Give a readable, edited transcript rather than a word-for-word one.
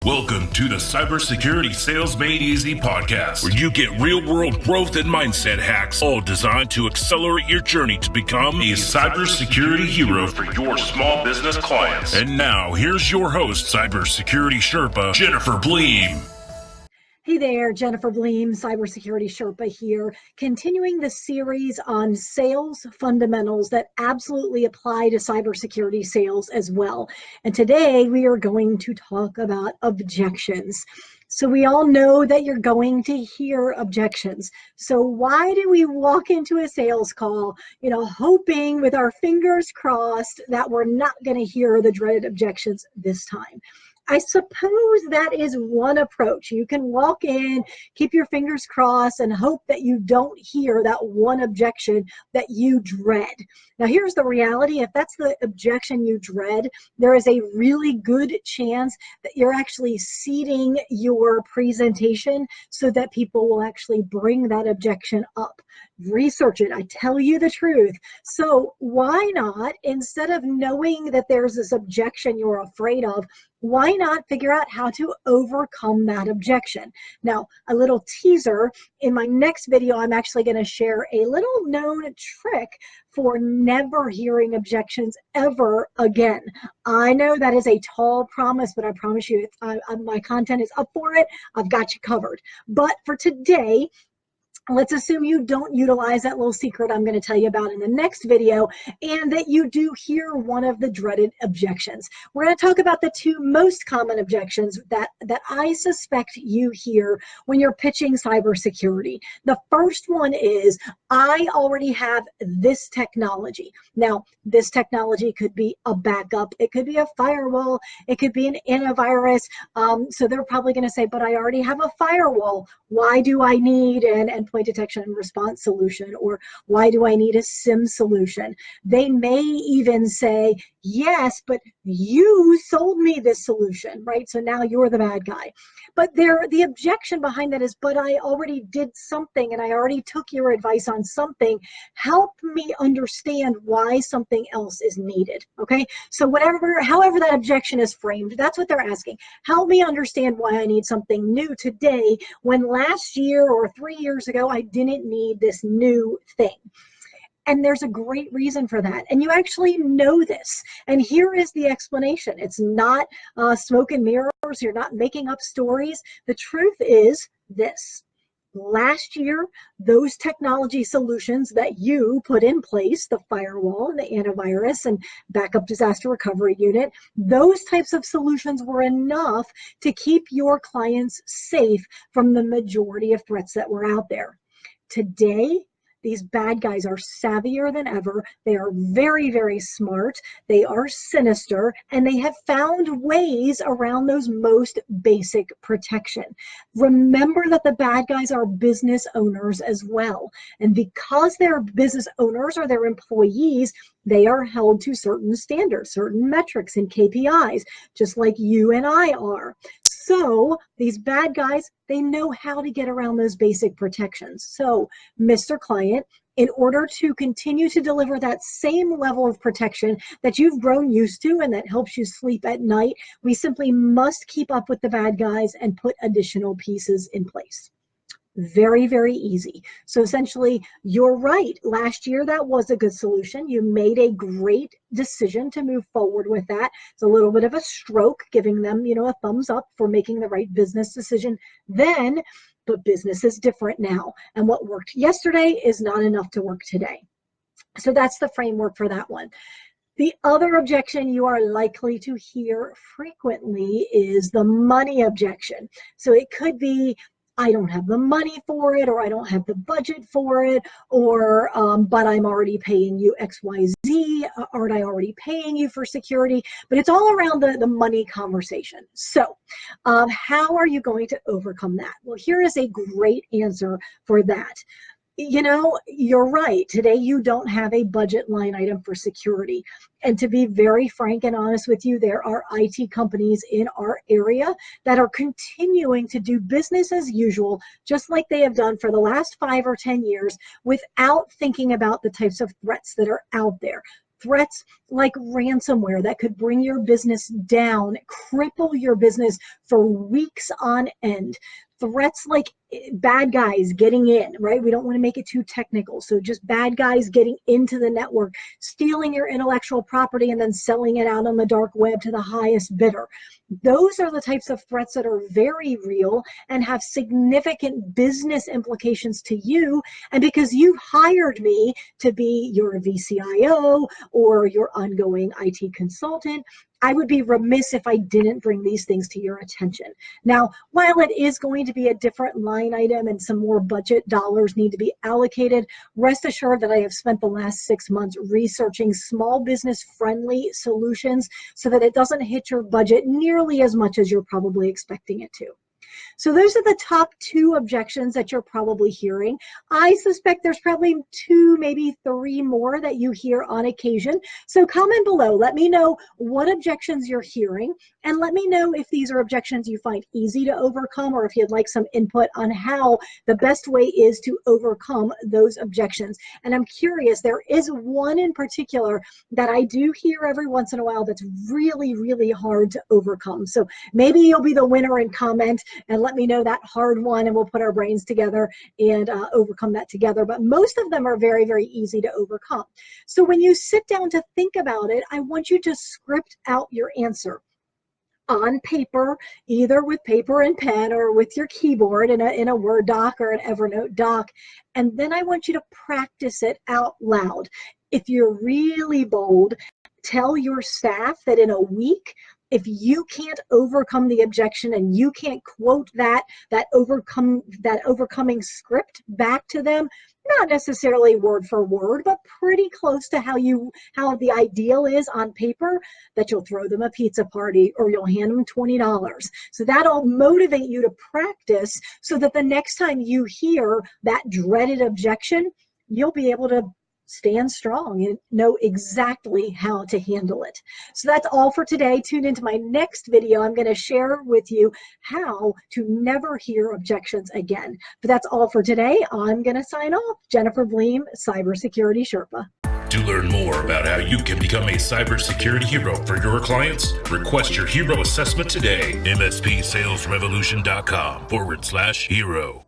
Welcome to the Cybersecurity Sales Made Easy podcast, where you get real-world growth and mindset hacks, all designed to accelerate your journey to become a cybersecurity hero for your small business clients. And now, here's your host, Cybersecurity Sherpa, Jennifer Bleam. Hey there, Jennifer Bleam, Cybersecurity Sherpa here, continuing the series on sales fundamentals that absolutely apply to cybersecurity sales as well. And today we are going to talk about objections. So we all know that you're going to hear objections. So why do we walk into a sales call, hoping with our fingers crossed that we're not going to hear the dreaded objections this time? I suppose that is one approach. You can walk in, keep your fingers crossed, and hope that you don't hear that one objection that you dread. Now, here's the reality. If that's the objection you dread, there is a really good chance that you're actually seeding your presentation so that people will actually bring that objection up. Research it. I tell you the truth. So why not, instead of knowing that there's this objection you're afraid of, why not figure out how to overcome that objection? Now, a little teaser, in my next video, I'm actually going to share a little known trick for never hearing objections ever again. I know that is a tall promise, but I promise you, my content is up for it. I've got you covered. But for today, let's assume you don't utilize that little secret I'm going to tell you about in the next video, and that you do hear one of the dreaded objections. We're going to talk about the two most common objections that I suspect you hear when you're pitching cybersecurity. The first one is, I already have this technology. Now, this technology could be a backup, it could be a firewall, it could be an antivirus. So they're probably going to say, but I already have a firewall. Why do I need an endpoint detection and response solution? Or why do I need a SIM solution? They may even say, yes, but you sold me this solution, right? So now you're the bad guy. But the objection behind that is, but I already did something and I already took your advice on something. Help me understand why something else is needed, okay? So however that objection is framed, that's what they're asking. Help me understand why I need something new today when last year or 3 years ago, I didn't need this new thing. And there's a great reason for that. And you actually know this. And here is the explanation. It's not smoke and mirrors. You're not making up stories. The truth is this. Last year, those technology solutions that you put in place, the firewall and the antivirus and backup disaster recovery unit, those types of solutions were enough to keep your clients safe from the majority of threats that were out there. Today, these bad guys are savvier than ever. They are very, very smart. They are sinister, and they have found ways around those most basic protection. Remember that the bad guys are business owners as well. And because they're business owners or they're employees, they are held to certain standards, certain metrics and KPIs, just like you and I are. So these bad guys, they know how to get around those basic protections. So, Mr. Client, in order to continue to deliver that same level of protection that you've grown used to and that helps you sleep at night, we simply must keep up with the bad guys and put additional pieces in place. Very, very easy. So essentially, you're right. Last year, that was a good solution. You made a great decision to move forward with that. It's a little bit of a stroke, giving them, a thumbs up for making the right business decision then, but business is different now. And what worked yesterday is not enough to work today. So that's the framework for that one. The other objection you are likely to hear frequently is the money objection. So it could be, I don't have the money for it, or I don't have the budget for it, or but I'm already paying you XYZ, aren't I already paying you for security? But it's all around the money conversation. So how are you going to overcome that? Well, here is a great answer for that. You're right. Today, you don't have a budget line item for security. And to be very frank and honest with you, there are IT companies in our area that are continuing to do business as usual, just like they have done for the last 5 or 10 years, without thinking about the types of threats that are out there. Threats like ransomware that could bring your business down, cripple your business for weeks on end. Threats like bad guys getting in, right? We don't want to make it too technical. So just bad guys getting into the network, stealing your intellectual property and then selling it out on the dark web to the highest bidder. Those are the types of threats that are very real and have significant business implications to you. And because you hired me to be your VCIO or your ongoing IT consultant, I would be remiss if I didn't bring these things to your attention. Now, while it is going to be a different line item and some more budget dollars need to be allocated, rest assured that I have spent the last 6 months researching small business friendly solutions so that it doesn't hit your budget nearly as much as you're probably expecting it to. So those are the top 2 objections that you're probably hearing. I suspect there's probably 2, maybe 3 more that you hear on occasion. So comment below. Let me know what objections you're hearing, and let me know if these are objections you find easy to overcome, or if you'd like some input on how the best way is to overcome those objections. And I'm curious, there is one in particular that I do hear every once in a while that's really, really hard to overcome. So maybe you'll be the winner and comment and let me know that hard one, and we'll put our brains together and overcome that together. But most of them are very, very easy to overcome. So when you sit down to think about it, I want you to script out your answer on paper, either with paper and pen or with your keyboard in a Word doc or an Evernote doc. And then I want you to practice it out loud. If you're really bold, tell your staff that in a week, if you can't overcome the objection and you can't quote that overcoming script back to them, not necessarily word for word, but pretty close to how the ideal is on paper, that you'll throw them a pizza party or you'll hand them $20. So that'll motivate you to practice so that the next time you hear that dreaded objection, you'll be able to stand strong and know exactly how to handle it. So that's all for today. Tune into my next video. I'm going to share with you how to never hear objections again. But that's all for today. I'm going to sign off. Jennifer Bleam, Cybersecurity Sherpa. To learn more about how you can become a cybersecurity hero for your clients, request your hero assessment today. MSPsalesrevolution.com/hero.